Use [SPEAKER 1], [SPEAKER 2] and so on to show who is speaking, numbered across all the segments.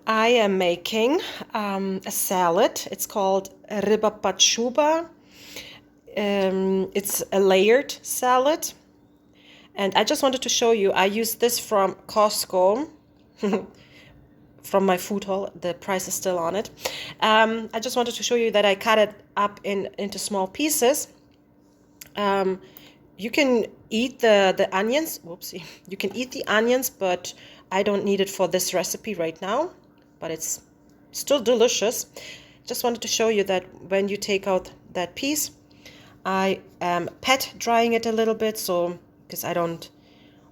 [SPEAKER 1] I am making a salad. It's called ryba pod szuba. It's a layered salad. And I just wanted to show you, I used this from Costco, from my food haul. The price is still on it. I just wanted to show you that I cut it up into small pieces. You can eat the onions. Whoopsie. You can eat the onions, but I don't need it for this recipe right now. But it's still delicious. Just wanted to show you that when you take out that piece, I am pet drying it a little bit, so because I don't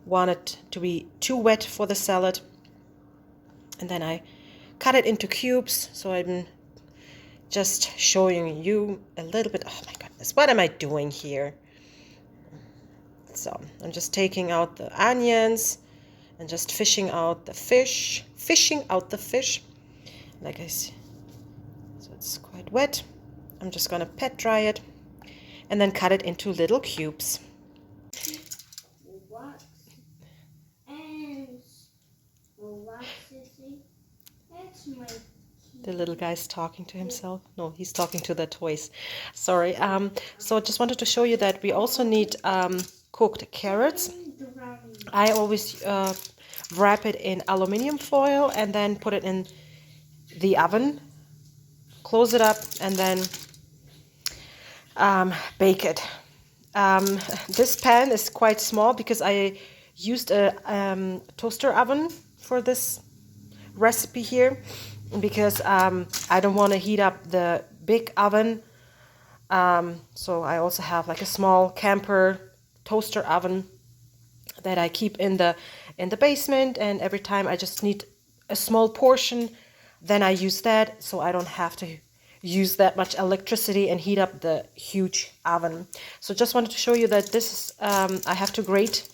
[SPEAKER 1] want it to be too wet for the salad. And then I cut it into cubes, so I'm just showing you a little bit. Oh my goodness, what am I doing here? So I'm just taking out the onions and just fishing out the fish. Like I see. So it's quite wet. I'm just gonna pet dry it and then cut it into little cubes. The little guy's talking to himself. No, he's talking to the toys. Sorry. So I just wanted to show you that we also need cooked carrots. I always wrap it in aluminum foil and then put it in the oven, close it up, and then bake it. This pan is quite small because I used a toaster oven for this recipe here, because I don't want to heat up the big oven. So I also have like a small camper toaster oven that I keep in the basement, and every time I just need a small portion, then I use that, so I don't have to use that much electricity and heat up the huge oven. So just wanted to show you that this is I have to grate.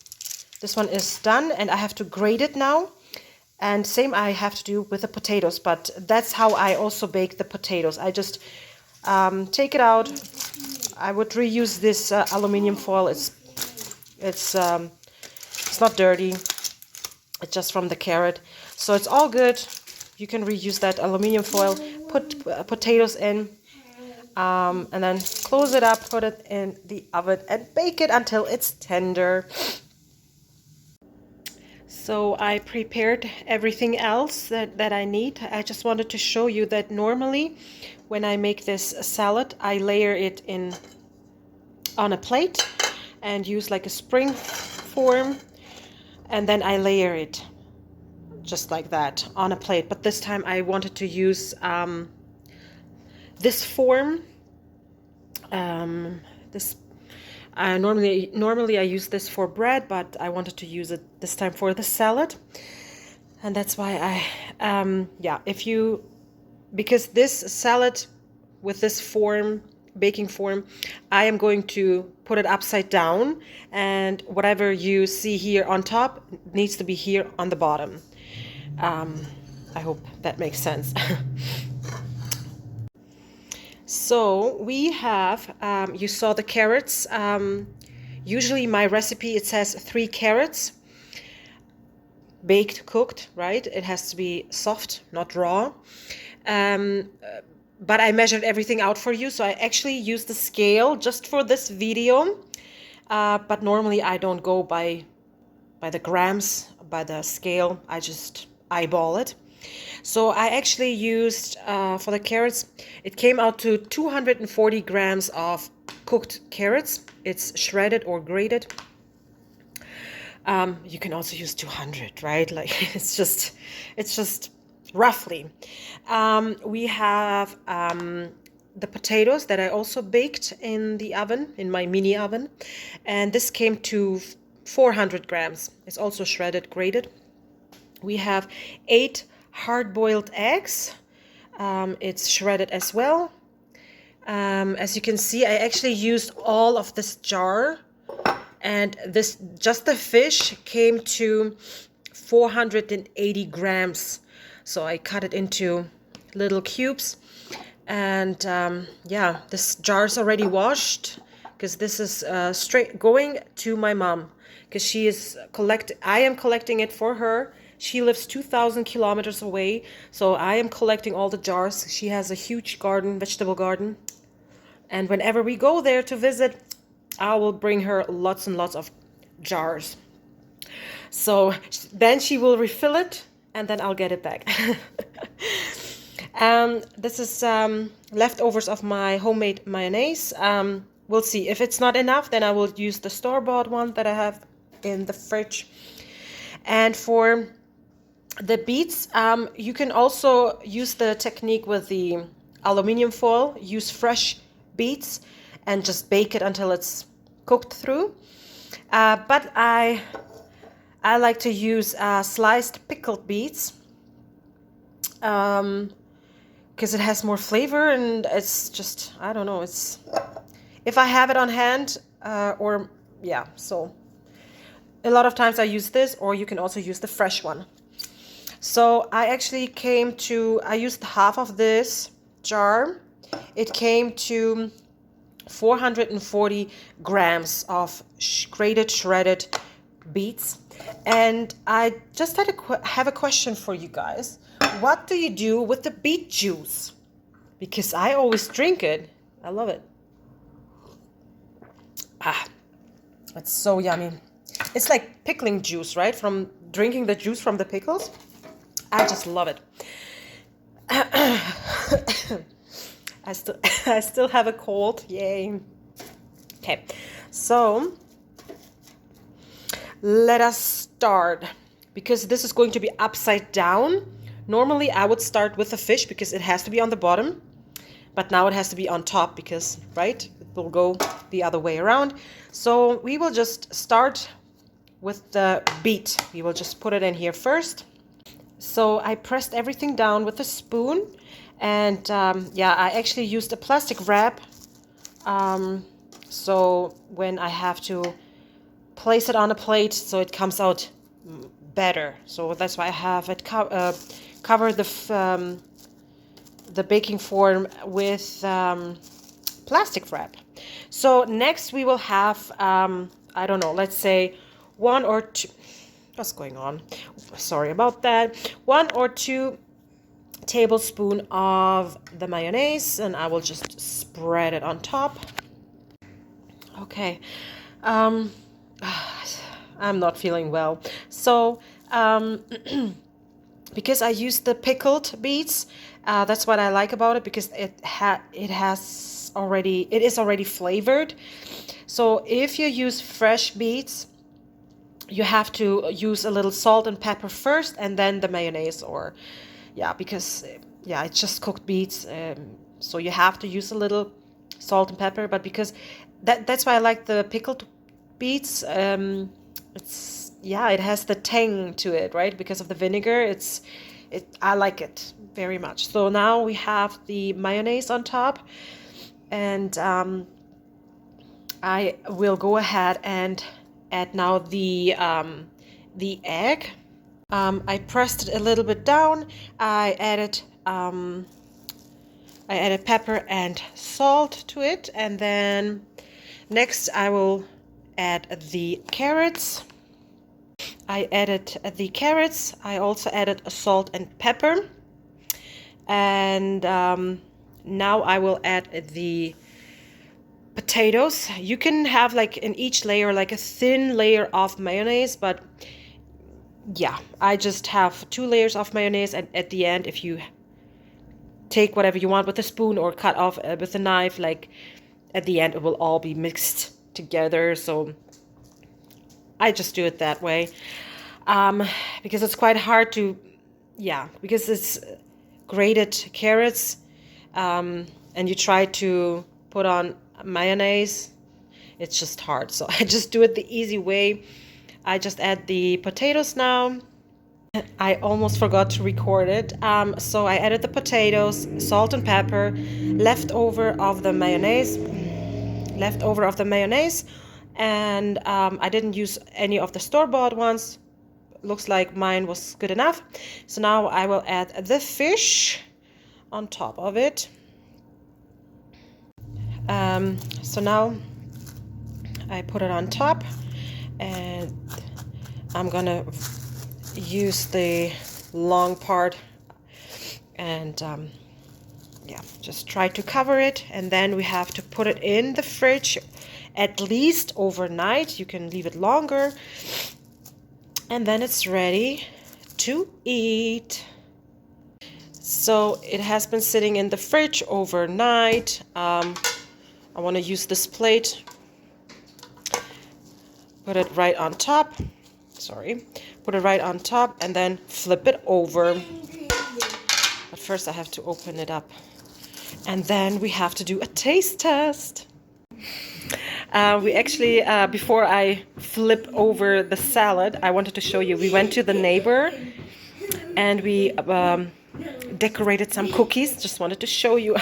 [SPEAKER 1] This one is done and I have to grate it now. And same I have to do with the potatoes, but that's how I also bake the potatoes. I just take it out. I would reuse this aluminum foil. It's not dirty. It's just from the carrot, so it's all good. You can reuse that aluminum foil. Put potatoes in, and then close it up. Put it in the oven and bake it until it's tender. So I prepared everything else that I need. I just wanted to show you that normally when I make this salad, I layer it on a plate and use like a spring form, and then I layer it just like that on a plate. But this time I wanted to use this form. Normally I use this for bread, but I wanted to use it this time for the salad, and that's why because this salad with this baking form, I am going to put it upside down, and whatever you see here on top needs to be here on the bottom. I hope that makes sense. So we have, you saw the carrots. Usually my recipe, it says 3 carrots, baked, cooked, right? It has to be soft, not raw. But I measured everything out for you, so I actually used the scale just for this video. But normally I don't go by the grams, by the scale. I just eyeball it. So I actually used, for the carrots, it came out to 240 grams of cooked carrots. It's shredded or grated. You can also use 200, right? Like it's just roughly. We have the potatoes that I also baked in the oven, in my mini oven. And this came to 400 grams. It's also shredded, grated. We have 8 hard-boiled eggs. It's shredded as well. As you can see, I actually used all of this jar, and just the fish came to 480 grams. So I cut it into little cubes, and this jar is already washed, because this is straight going to my mom, because I am collecting it for her. She lives 2,000 kilometers away, so I am collecting all the jars. She has a huge garden, vegetable garden. And whenever we go there to visit, I will bring her lots and lots of jars. So then she will refill it, and then I'll get it back. This is leftovers of my homemade mayonnaise. We'll see. If it's not enough, then I will use the store-bought one that I have in the fridge. And for the beets, you can also use the technique with the aluminum foil. Use fresh beets and just bake it until it's cooked through. But I like to use sliced pickled beets because it has more flavor, and it's just, I don't know, it's, if I have it on hand, so a lot of times I use this, or you can also use the fresh one. So I actually I used half of this jar. It came to 440 grams of grated, shredded beets. And I just have a question for you guys. What do you do with the beet juice? Because I always drink it. I love it. It's so yummy. It's like pickling juice, right? From drinking the juice from the pickles. I just love it. I still have a cold. Yay. Okay. So let us start, because this is going to be upside down. Normally I would start with the fish because it has to be on the bottom, but now it has to be on top because, right, it will go the other way around. So we will just start with the beet. We will just put it in here first. So I pressed everything down with a spoon, and I actually used a plastic wrap. So when I have to place it on a plate, so it comes out better. So that's why I have it covered the baking form with plastic wrap. So next we will have, I don't know, let's say 1 or 2, what's going on? Sorry about that. 1 or 2 tablespoons of the mayonnaise, and I will just spread it on top. Okay. I'm not feeling well. So, because I used the pickled beets, that's what I like about it, because it is already flavored. So if you use fresh beets, you have to use a little salt and pepper first, and then the mayonnaise, because it's just cooked beets. So you have to use a little salt and pepper, but because that's why I like the pickled beets. It has the tang to it, right? Because of the vinegar, I like it very much. So now we have the mayonnaise on top, and I will go ahead and add now the egg. I pressed it a little bit down. I added pepper and salt to it, and then next I will add the carrots. I added the carrots. I also added salt and pepper, and now I will add the potatoes. You can have like in each layer like a thin layer of mayonnaise, but I just have 2 layers of mayonnaise, and at the end, if you take whatever you want with a spoon or cut off with a knife, like at the end it will all be mixed together. So I just do it that way, because it's quite hard to, because it's grated carrots, and you try to put on mayonnaise, it's just hard. So I just do it the easy way. I just add the potatoes now. I almost forgot to record it. So I added the potatoes, salt and pepper, leftover of the mayonnaise, and I didn't use any of the store-bought ones. Looks like mine was good enough. So now I will add the fish on top of it. So now I put it on top, and I'm gonna use the long part and yeah, just try to cover it, and then we have to put it in the fridge at least overnight. You can leave it longer, and then it's ready to eat. So it has been sitting in the fridge overnight. I want to use this plate, put it right on top, put it right on top, and then flip it over. But first I have to open it up. And then we have to do a taste test. We actually, before I flip over the salad, I wanted to show you, we went to the neighbor and we decorated some cookies. Just wanted to show you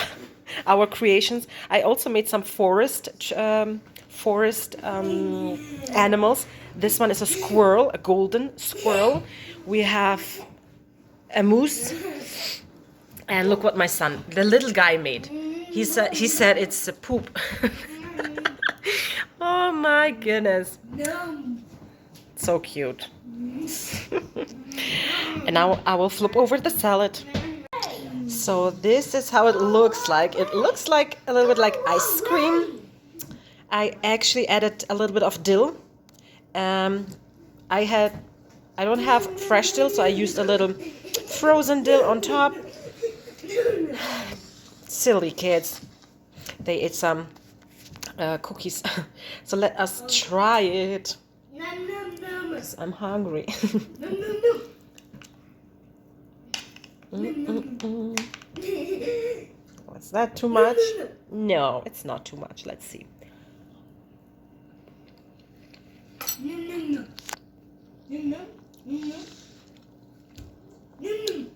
[SPEAKER 1] our creations. I also made some forest animals. This one is a squirrel, a golden squirrel. We have a moose. And look what my son, the little guy, made. He said it's a poop. Oh my goodness. So cute. And now I will flip over the salad. So this is how it looks like. It looks like a little bit like ice cream. I actually added a little bit of dill. I don't have fresh dill, so I used a little frozen dill on top. Silly kids. They ate some cookies. So let us try it. Because I'm hungry. Was that too much? No, it's not too much. Let's see.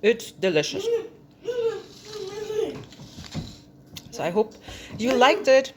[SPEAKER 1] It's delicious. So I hope you liked it.